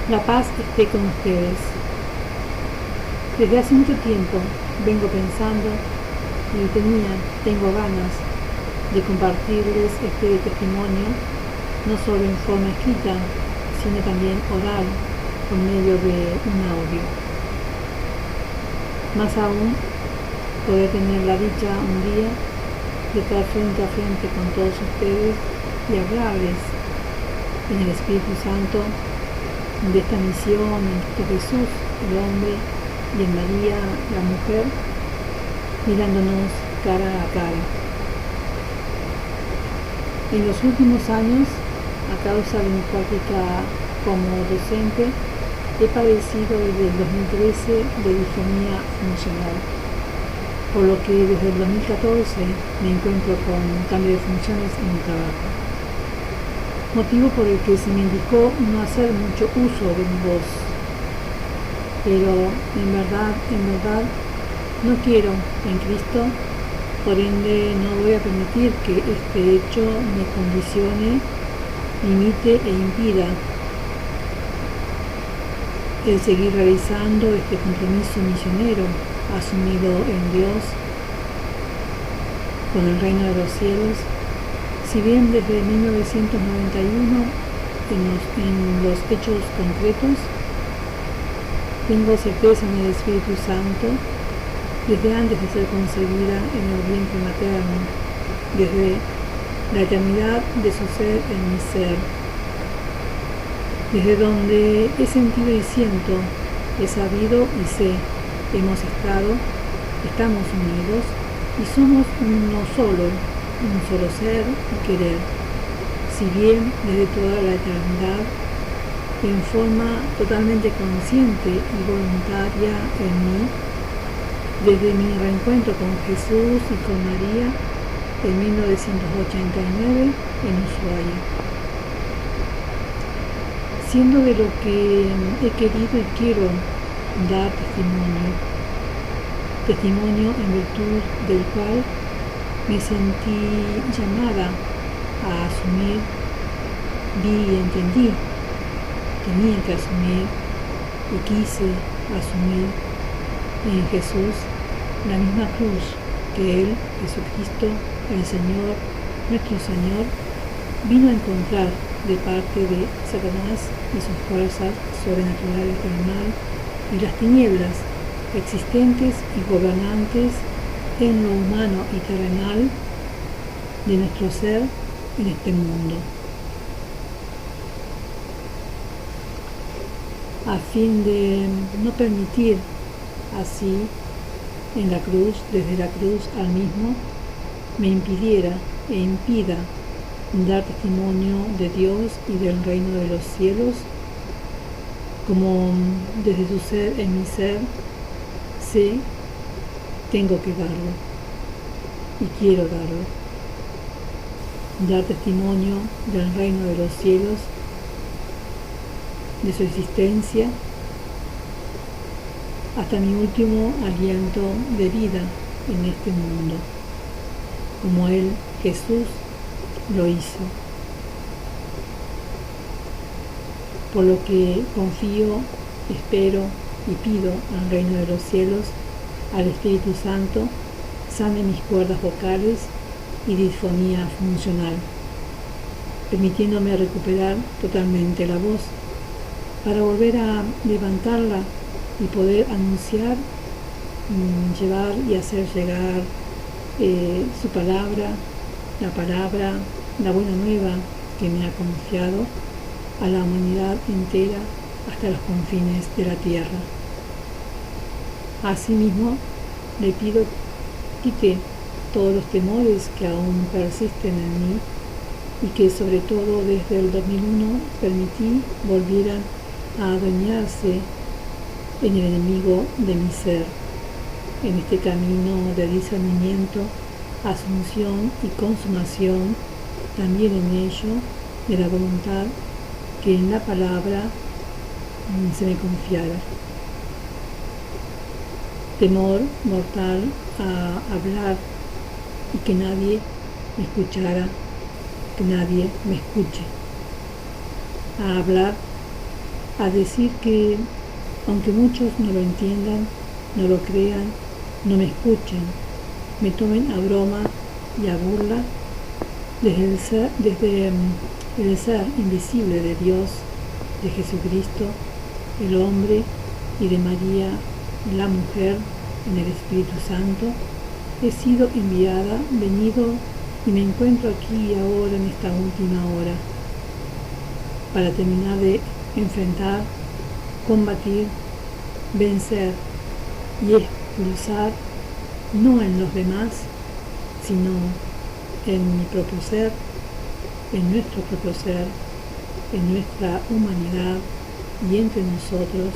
La paz esté con ustedes. Desde hace mucho tiempo vengo pensando y tengo ganas de compartirles este testimonio, no solo en forma escrita, sino también oral, por medio de un audio. Más aún, poder tener la dicha un día de estar frente a frente con todos ustedes y hablarles en el Espíritu Santo de esta misión en Cristo Jesús, el hombre, y en María, la mujer, mirándonos cara a cara. En los últimos años, a causa de mi práctica como docente, he padecido desde el 2013 de disfonía funcional, por lo que desde el 2014 me encuentro con un cambio de funciones en mi trabajo. Motivo por el que se me indicó no hacer mucho uso de mi voz. Pero en verdad, no quiero en Cristo, por ende no voy a permitir que este hecho me condicione, limite e impida el seguir realizando este compromiso misionero asumido en Dios con el reino de los cielos. Si bien desde 1991 en los hechos concretos tengo certeza en el Espíritu Santo, desde antes de ser concebida en el vientre materno, desde la eternidad de su ser en mi ser, desde donde he sentido y siento, he sabido y sé, estamos unidos y somos uno solo, un solo ser y querer, si bien desde toda la eternidad, en forma totalmente consciente y voluntaria en mí, desde mi reencuentro con Jesús y con María en 1989 en Ushuaia. Siendo de lo que he querido y quiero dar testimonio en virtud del cual me sentí llamada a asumir, vi y entendí, tenía que asumir y quise asumir en Jesús la misma cruz que Él, Jesucristo, el Señor, nuestro Señor, vino a encontrar de parte de Satanás y sus fuerzas sobrenaturales del mal y las tinieblas existentes y gobernantes en lo humano y terrenal de nuestro ser en este mundo, a fin de no permitir así en la cruz, desde la cruz al mismo, me impidiera e impida dar testimonio de Dios y del reino de los cielos, como desde su ser en mi ser sé, tengo que darlo y quiero darlo. Dar testimonio del reino de los cielos, de su existencia, hasta mi último aliento de vida en este mundo, como Él, Jesús, lo hizo. Por lo que confío, espero y pido al reino de los cielos, al Espíritu Santo, sane mis cuerdas vocales y disfonía funcional, permitiéndome recuperar totalmente la voz para volver a levantarla y poder anunciar, llevar y hacer llegar su palabra, la buena nueva que me ha confiado a la humanidad entera hasta los confines de la tierra. Asimismo, le pido quite todos los temores que aún persisten en mí y que sobre todo desde el 2001 permití volvieran a adueñarse en el enemigo de mi ser, en este camino de discernimiento, asunción y consumación, también en ello de la voluntad que en la palabra se me confiara. Temor mortal a hablar y que nadie me escuchara, que nadie me escuche. A hablar a decir que, aunque muchos no lo entiendan, no lo crean, no me escuchen, me tomen a broma y a burla, desde el ser invisible de Dios, de Jesucristo, el hombre, y de María, la mujer, en el Espíritu Santo, he sido enviada, venido y me encuentro aquí ahora en esta última hora para terminar de enfrentar, combatir, vencer y expulsar, no en los demás, sino en mi propio ser, en nuestro propio ser, en nuestra humanidad y entre nosotros,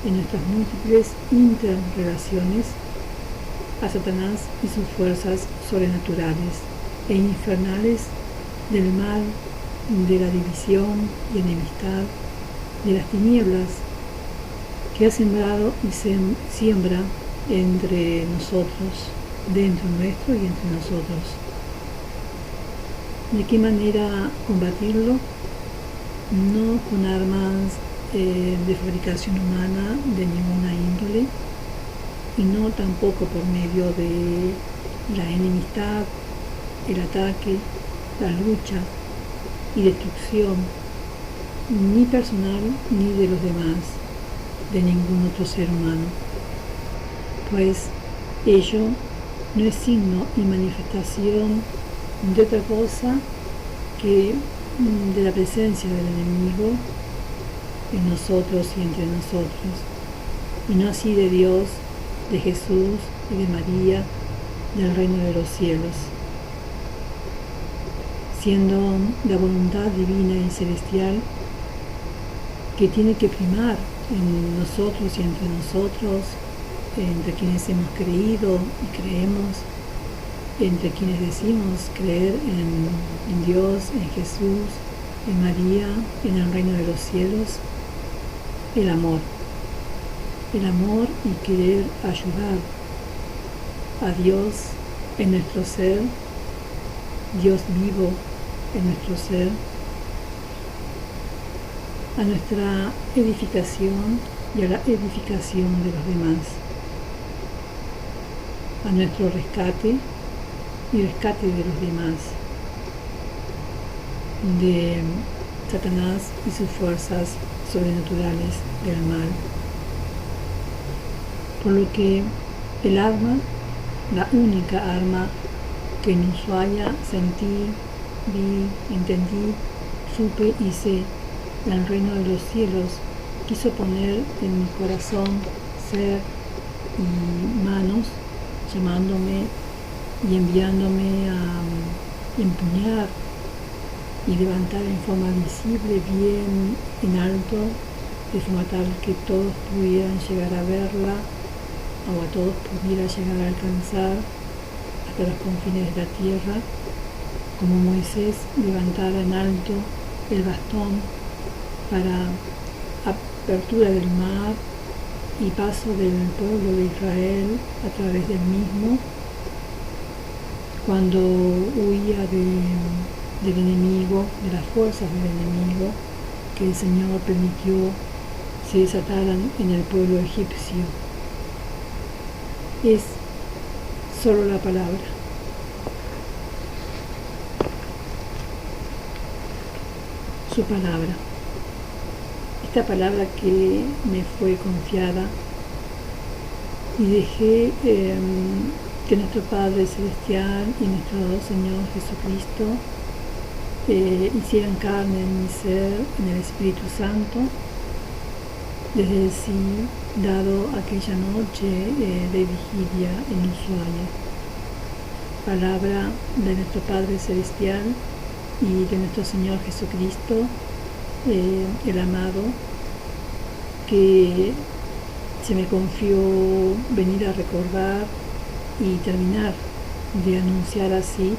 en nuestras múltiples interrelaciones, a Satanás y sus fuerzas sobrenaturales e infernales del mal, de la división y enemistad, de las tinieblas que ha sembrado y siembra entre nosotros, dentro nuestro y entre nosotros. ¿De qué manera combatirlo? No con armas de fabricación humana de ninguna índole, y no tampoco por medio de la enemistad, el ataque, la lucha y destrucción, ni personal ni de los demás, de ningún otro ser humano, pues ello no es signo y manifestación de otra cosa que de la presencia del enemigo en nosotros y entre nosotros, y no así de Dios, de Jesús y de María, del reino de los cielos, siendo la voluntad divina y celestial que tiene que primar en nosotros y entre nosotros, entre quienes hemos creído y creemos, entre quienes decimos creer en Dios, en Jesús, en María, en el reino de los cielos, el amor y querer ayudar a Dios en nuestro ser, Dios vivo en nuestro ser, a nuestra edificación y a la edificación de los demás, a nuestro rescate y rescate de los demás, de Satanás y sus fuerzas sobrenaturales del mal. Por lo que el arma, la única arma que en Ushuaia sentí, vi, entendí, supe y sé, el reino de los cielos quiso poner en mi corazón, ser y manos, llamándome y enviándome a empuñar y levantar en forma visible, bien en alto, de forma tal que todos pudieran llegar a verla, o a todos pudiera llegar a alcanzar hasta los confines de la tierra, como Moisés levantara en alto el bastón para apertura del mar y paso del pueblo de Israel a través del mismo, cuando huía del enemigo, de las fuerzas del enemigo, que el Señor permitió se desataran en el pueblo egipcio. Es solo la palabra. Su palabra. Esta palabra que me fue confiada y dejé que nuestro Padre Celestial y nuestro Señor Jesucristo hicieran carne en mi ser, en el Espíritu Santo, desde el sí dado aquella noche de vigilia en Ushuaia. Palabra de nuestro Padre Celestial y de nuestro Señor Jesucristo, el amado, que se me confió venir a recordar y terminar de anunciar así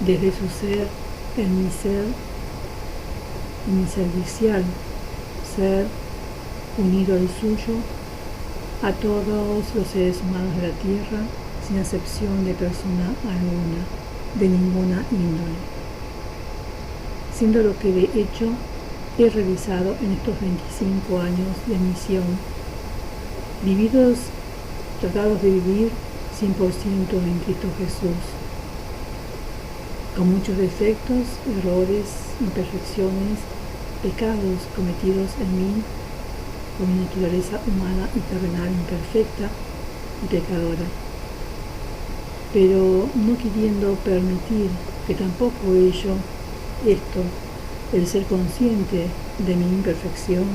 desde su ser, en mi servicial ser unido al suyo, a todos los seres humanos de la tierra, sin excepción de persona alguna, de ninguna índole. Siendo lo que de hecho he realizado en estos 25 años de misión, vividos, tratados de vivir 100% en Cristo Jesús, con muchos defectos, errores, imperfecciones, pecados cometidos en mí, con mi naturaleza humana y terrenal imperfecta y pecadora, pero no queriendo permitir que tampoco esto, el ser consciente de mi imperfección,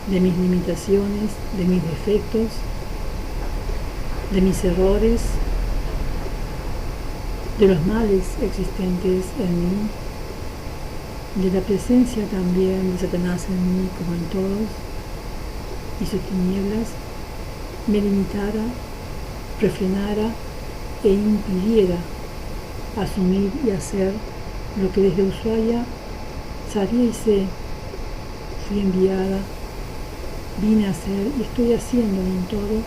de mis limitaciones, de mis defectos, de mis errores, de los males existentes en mí, de la presencia también de Satanás en mí como en todos, y sus tinieblas, me limitara, refrenara e impidiera asumir y hacer lo que desde Ushuaia sabía y sé, fui enviada, vine a hacer y estoy haciendo en todo,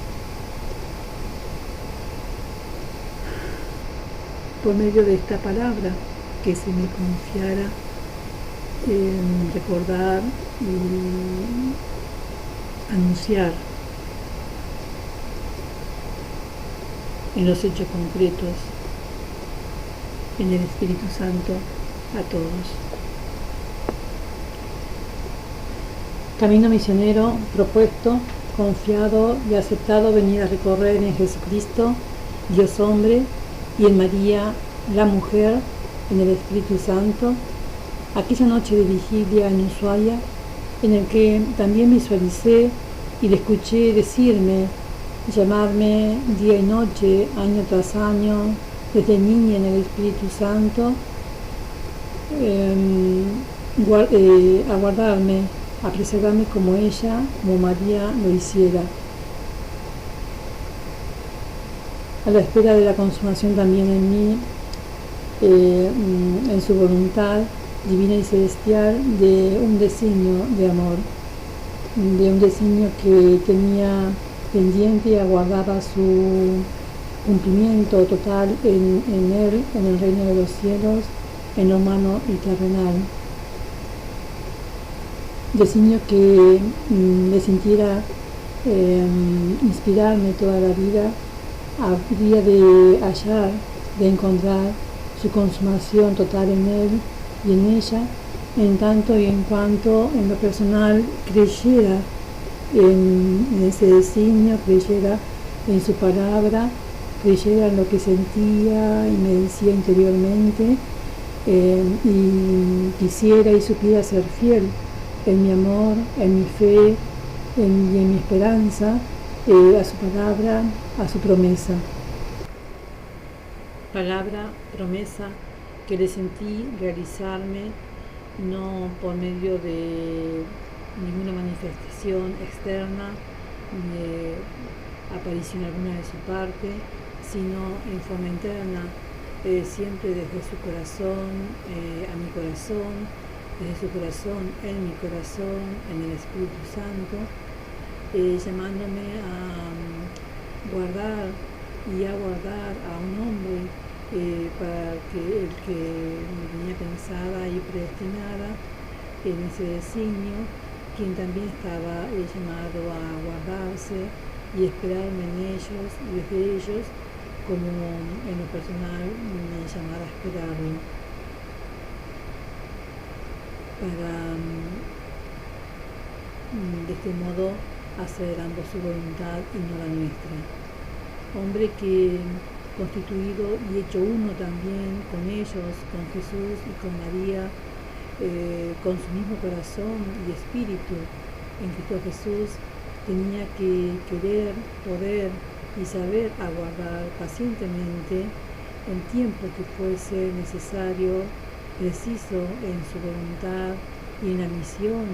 por medio de esta palabra que se me confiara en recordar y anunciar en los hechos concretos, en el Espíritu Santo, a todos. Camino misionero propuesto, confiado y aceptado venir a recorrer en Jesucristo, Dios hombre, y en María, la mujer, en el Espíritu Santo, aquella noche de vigilia en Ushuaia, en el que también visualicé y le escuché decirme, llamarme día y noche, año tras año, desde niña en el Espíritu Santo, a guardarme, a preservarme como ella, como María lo hiciera. A la espera de la consumación también en mí, en su voluntad divina y celestial, de un designio de amor, de un designio que tenía pendiente y aguardaba su cumplimiento total en él, en el reino de los cielos, en lo humano y terrenal. Designio que me sintiera inspirarme toda la vida, habría de hallar, de encontrar su consumación total en él y en ella, en tanto y en cuanto en lo personal creyera en ese designio, creyera en su palabra, creyera en lo que sentía y me decía interiormente, y quisiera y supiera ser fiel en mi amor, en mi fe y en mi esperanza, a su palabra, a su promesa. Palabra, promesa, que le sentí realizarme no por medio de ninguna manifestación externa, ni de aparición alguna de su parte, sino en forma interna, siempre desde su corazón a mi corazón, desde su corazón en mi corazón, en el Espíritu Santo, llamándome a guardar y a guardar a un hombre para que el que me tenía pensada y predestinada en ese designio, quien también estaba llamado a guardarse y esperarme en ellos y desde ellos, como en lo personal me llamara a esperarlo, para de este modo hacer ambos su voluntad y no la nuestra. Hombre que, constituido y hecho uno también con ellos, con Jesús y con María, con su mismo corazón y espíritu en Cristo Jesús, tenía que querer, poder y saber aguardar pacientemente el tiempo que fuese necesario, preciso en su voluntad y en la misión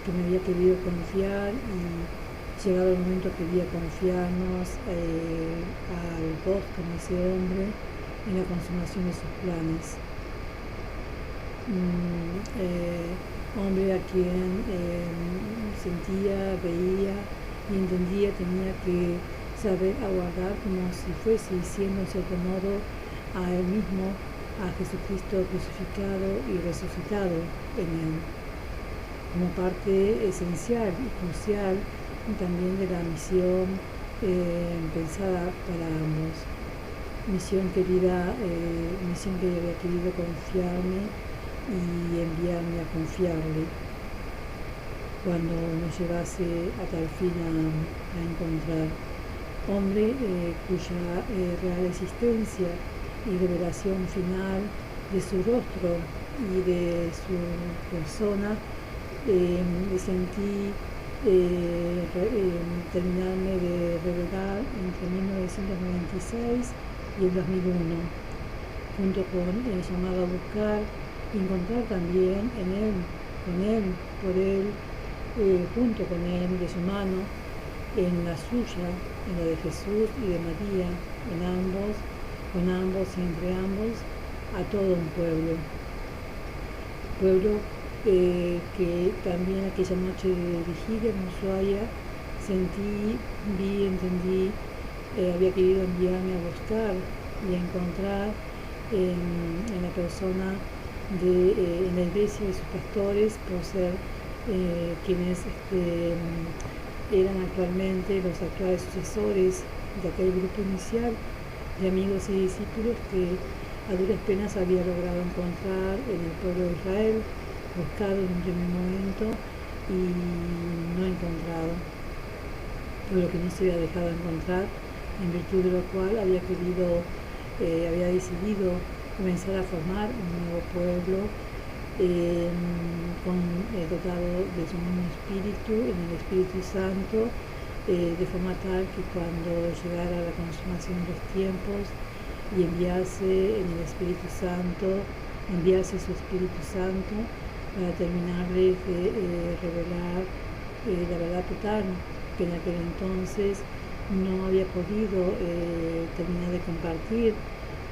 que me había querido confiar, y llegado el momento quería confiarnos al dos como ese hombre en la consumación de sus planes. Hombre a quien sentía, veía y entendía tenía que saber aguardar como si fuese diciendo en cierto modo a él mismo, a Jesucristo crucificado y resucitado en él. como parte esencial y crucial también de la misión pensada para ambos. Misión que había querido confiarme y enviarme a confiarle cuando nos llevase a tal fin a encontrar. Hombre cuya real existencia y revelación final de su rostro y de su persona sentí terminarme de revelar entre 1996 y el 2001, junto con el llamado a buscar y encontrar también en él, con él, por él, junto con él, de su mano, en la suya, en la de Jesús y de María, en ambos, con ambos y entre ambos, a todo un pueblo que también aquella noche de vigilia en Ushuaia sentí, vi, entendí, había querido enviarme a buscar y a encontrar en la persona en la iglesia de sus pastores, por ser quienes eran actualmente los actuales sucesores de aquel grupo inicial de amigos y discípulos que a duras penas había logrado encontrar en el pueblo de Israel, buscado en un primer momento y no encontrado, por lo que no se había dejado encontrar, en virtud de lo cual había decidido comenzar a formar un nuevo pueblo dotado de su mismo espíritu, en el Espíritu Santo, de forma tal que cuando llegara la consumación de los tiempos y enviase su Espíritu Santo para terminarles de revelar la verdad total, que en aquel entonces no había podido terminar de compartir,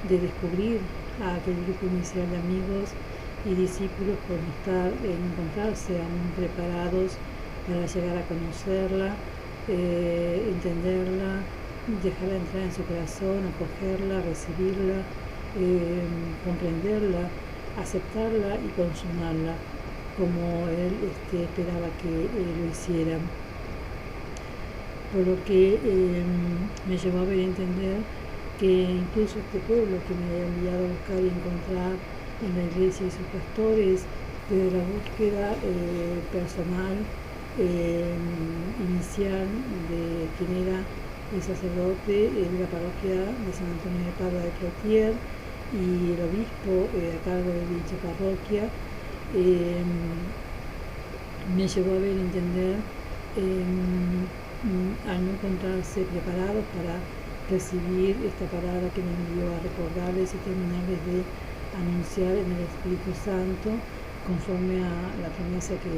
de descubrir a aquel grupo inicial de amigos y discípulos por no encontrarse aún preparados para llegar a conocerla, entenderla, dejarla entrar en su corazón, acogerla, recibirla, comprenderla, aceptarla y consumarla como él esperaba que lo hicieran. Por lo que me llevó a ver y entender que incluso este pueblo que me había enviado a buscar y encontrar en la iglesia y sus pastores, desde la búsqueda personal, inicial de quién era el sacerdote de la parroquia de San Antonio de Padua de Cloutier y el obispo a cargo de dicha parroquia, me llevó a ver y entender al no encontrarse preparados para recibir esta palabra que me envió a recordarles y terminarles de anunciar en el Espíritu Santo, conforme a la promesa que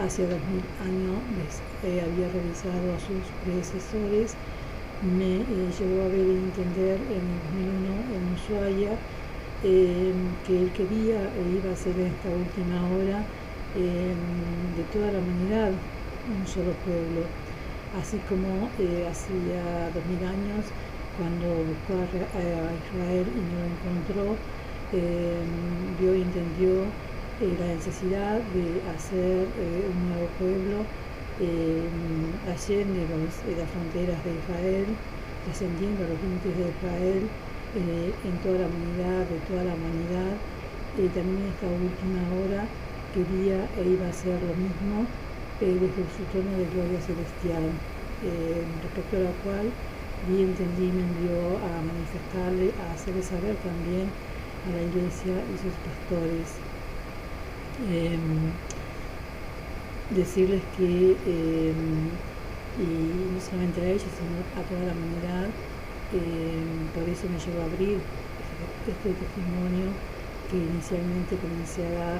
hace 2000 años había realizado a sus predecesores. Me llevó a ver y entender en el 2001 en Ushuaia que él quería e iba a ser en esta última hora de toda la humanidad un solo pueblo, así como hacía 2000 años cuando buscó a Israel y no lo encontró, vio y entendió la necesidad de hacer un nuevo pueblo allende las fronteras de Israel, trascendiendo los límites de Israel en toda la humanidad, de toda la humanidad. También en esta última hora quería e iba a hacer lo mismo desde su trono de gloria celestial, respecto a la cual vi, entendí, me envió a manifestarle, a hacerle saber también a la iglesia y sus pastores, decirles que, y no solamente a ellos, sino a toda la humanidad, por eso me llevó a abrir este testimonio que inicialmente comencé a dar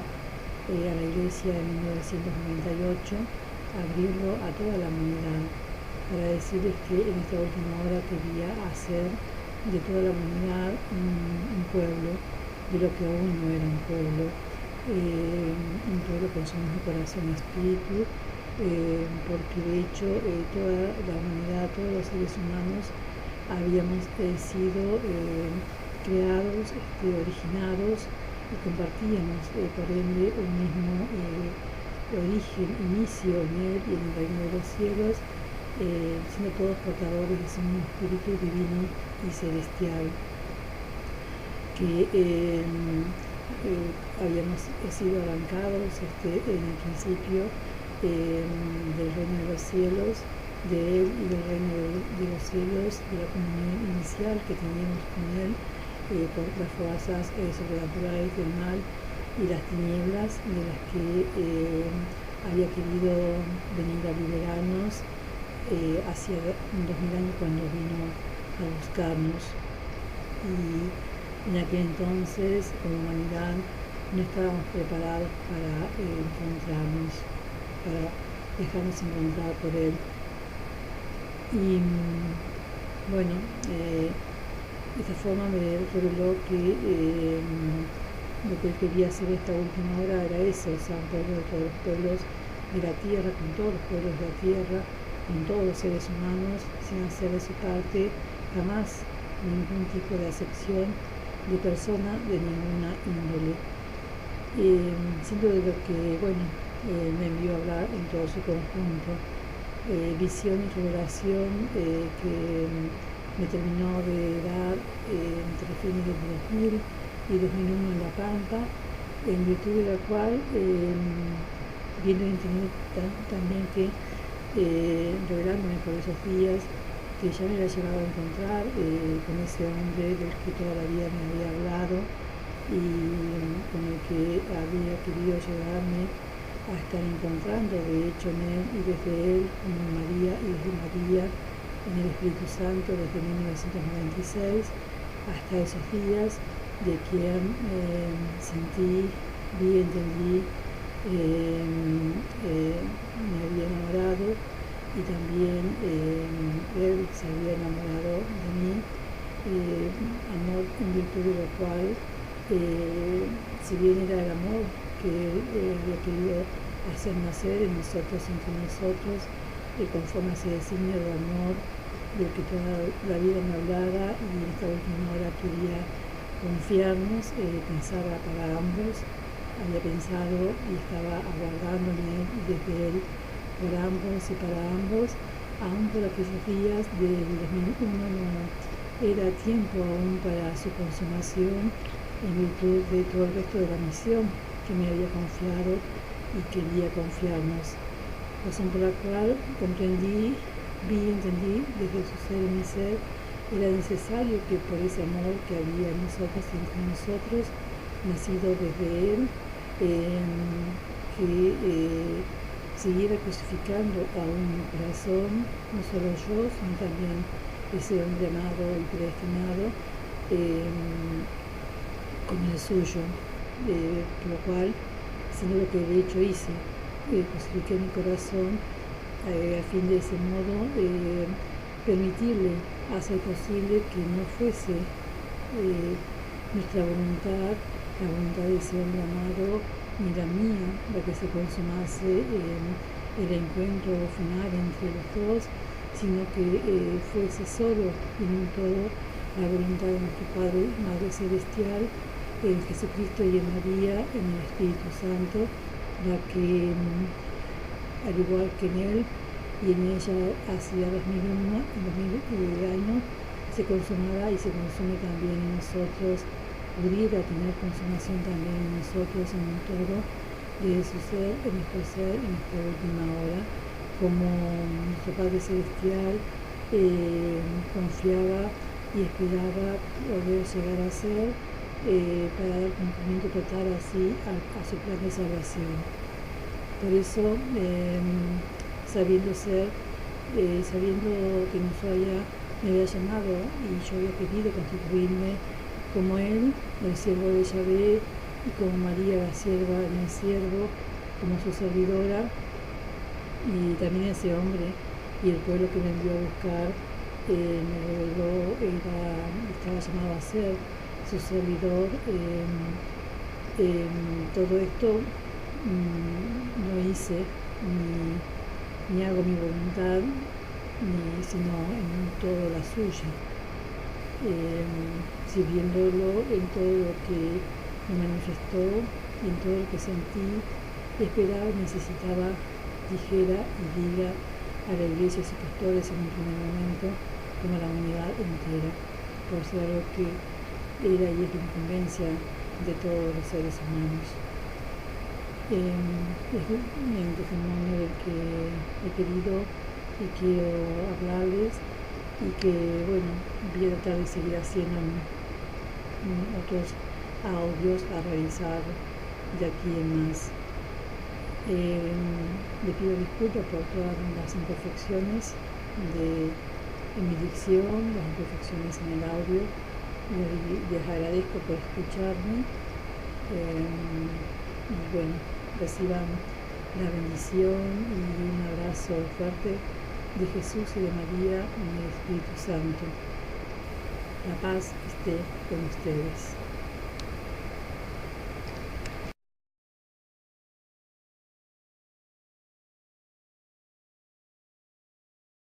a la iglesia en 1998, abrirlo a toda la humanidad, para decirles que en esta última hora quería hacer de toda la humanidad un pueblo, de lo que aún no era un pueblo con su mismo corazón y espíritu, porque de hecho toda la humanidad, todos los seres humanos habíamos sido creados, originados y compartíamos por ende un mismo origen, inicio en él y en el reino de los cielos, siendo todos portadores de un espíritu divino y celestial, que habíamos sido arrancados en el principio del reino de los cielos, de él y del reino de los cielos, de la comunión inicial que teníamos con él, por las fuerzas sobrenaturales del mal y las tinieblas de las que había querido venir a liberarnos hacia 2000 años cuando vino a buscarnos. Y en aquel entonces, como humanidad, no estábamos preparados para encontrarnos, para dejarnos encontrar por él. Y bueno, de esta forma me reveló que lo que él quería hacer esta última hora era eso, o sea, un pueblo de todos los pueblos de la tierra, con todos los pueblos de la tierra, con todos los seres humanos, sin hacer de su parte jamás ningún tipo de acepción de persona de ninguna índole. Siento de lo que, bueno, me envió a hablar en todo su conjunto, visión y revelación que me terminó de dar entre fines del 2000 y 2001 en La Pampa, en virtud de la cual viendo en internet también que revelándome por esos días que ya me había llegado a encontrar con ese hombre del que toda la vida me había hablado y con el que había querido llevarme a estar encontrando, de hecho en él y desde él, como en María y desde María en el Espíritu Santo desde 1996 hasta esos días, de quien sentí, vi, entendí, me había enamorado y también él se había enamorado de mí, amor en virtud de lo cual, si bien era el amor que él había querido hacer nacer en nosotros, entre nosotros, conforme a ese designio de amor del que toda la vida me hablaba y en esta última hora quería confiarnos, pensaba para ambos, había pensado y estaba aguardándome desde él por ambos y para ambos, aún por aquellos días del 2001 no era tiempo aún para su consumación en virtud de todo el resto de la misión que me había confiado y quería confiarnos, razón por la cual comprendí, vi, entendí desde su ser y mi ser, era necesario que por ese amor que había en nosotros y entre nosotros, nacido desde él, que siguiera crucificando a un corazón, no solo yo, sino también ese hombre amado y predestinado, con el suyo, por lo cual, siendo lo que de hecho hice, crucifiqué mi corazón a fin de ese modo permitirle hacer posible que no fuese nuestra voluntad, la voluntad de ese hombre amado, ni la mía, la que se consumase el encuentro final entre los dos, sino que fuese solo y en un todo la voluntad de nuestro Padre y Madre Celestial, en Jesucristo y en María, en el Espíritu Santo, la que, al igual que en él y en ella hacia 2001, en 2000 años, se consumará y se consume también en nosotros, pudiera tener consumación también en nosotros, en un todo de su ser, en nuestro ser, en esta última hora, como nuestro Padre Celestial confiaba y esperaba poder llegar a ser, para dar cumplimiento total así a su plan de salvación. Por eso, sabiendo que me había llamado y yo había querido constituirme como él, el siervo de Yahvé, y como María, la sierva en el siervo, como su servidora, y también ese hombre y el pueblo que me envió a buscar me reveló, estaba llamado a ser su servidor. Todo esto no hice ni hago mi voluntad, sino en todo la suya, sirviéndolo en todo lo que me manifestó y en todo lo que sentí esperar necesitaba dijera y diga a la Iglesia y sus pastores en un primer momento, como a la humanidad entera, por ser algo que era y es la incumbencia de todos los seres humanos. Es un testimonio del que he querido y quiero hablarles y que, bueno, voy a tratar de seguir haciendo otros audios a realizar de aquí en más. Le pido disculpas por todas las imperfecciones en mi dicción, las imperfecciones en el audio. Les agradezco por escucharme. Bueno, reciban la bendición y un abrazo fuerte de Jesús y de María y del Espíritu Santo. La paz esté con ustedes.